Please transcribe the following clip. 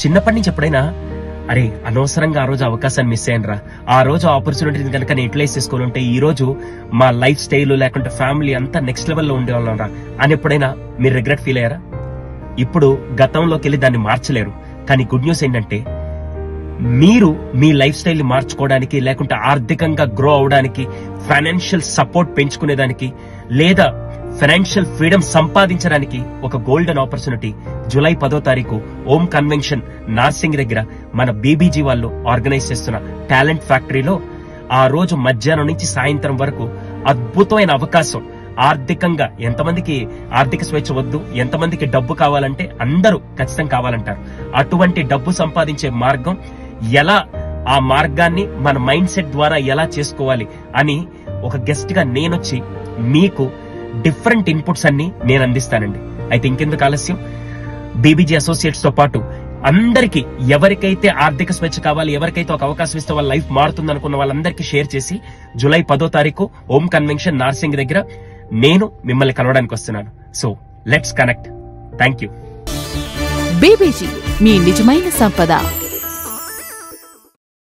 చిన్నప్పటి నుంచి ఎప్పుడైనా అరే అనవసరంగా ఆ రోజు అవకాశాన్ని మిస్ అయ్యానరా, ఆ రోజు ఆపర్చునిటీని కనుక నేను యూటిలైజ్ చేసుకుని ఉంటే ఈ రోజు మా లైఫ్ స్టైల్ లేకుంటే ఫ్యామిలీ అంతా నెక్స్ట్ లెవెల్లో ఉండేవాళ్ళం రా అని ఎప్పుడైనా మీరు రిగ్రెట్ ఫీల్ అయ్యారా? ఇప్పుడు గతంలోకి వెళ్ళి దాన్ని మార్చలేరు. కానీ గుడ్ న్యూస్ ఏంటంటే మీరు మీ లైఫ్ స్టైల్ ని మార్చుకోవడానికి, లేకుంటే ఆర్థికంగా గ్రో అవడానికి, ఫైనాన్షియల్ సపోర్ట్ పెంచుకునేదానికి, లేదా ఫైనాన్షియల్ ఫ్రీడమ్ సంపాదించడానికి ఒక గోల్డెన్ ఆపర్చునిటీ జూలై 10వ తారీఖు ఓం కన్వెన్షన్ నార్సింగ్ దగ్గర మన బీబీజీ వాళ్ళు ఆర్గనైజ్ చేస్తున్న టాలెంట్ ఫ్యాక్టరీలో ఆ రోజు మధ్యాహ్నం నుంచి సాయంత్రం వరకు అద్భుతమైన అవకాశం. ఆర్థికంగా ఎంతమందికి ఆర్థిక స్వేచ్ఛ వద్దు, ఎంతమందికి డబ్బు కావాలంటే అందరూ ఖచ్చితంగా కావాలంటారు. అటువంటి డబ్బు సంపాదించే మార్గం ఎలా, ఆ మార్గాన్ని మన మైండ్ సెట్ ద్వారా ఎలా చేసుకోవాలి అని ఒక గెస్ట్ గా నేనొచ్చి మీకు డిఫరెంట్ ఇన్పుట్స్ అన్ని నేను అందిస్తానండి. అయితే ఇంకెందుకు ఆలస్యం, బీబీజీ అసోసియేట్స్ తో పాటు అందరికీ ఎవరికైతే ఆర్థిక స్వేచ్ఛ కావాలి, ఎవరికైతే ఒక అవకాశం ఇస్తే వాళ్ళ లైఫ్ మారుతుంది అనుకున్న వాళ్ళందరికీ షేర్ చేసి జూలై 10వ తారీఖు ఓం కన్వెన్షన్ నార్సింగ్ దగ్గర నేను మిమ్మల్ని కలవడానికి వస్తున్నాను. So let's connect. Thank you. BBG మీ నిజమైన సంపద.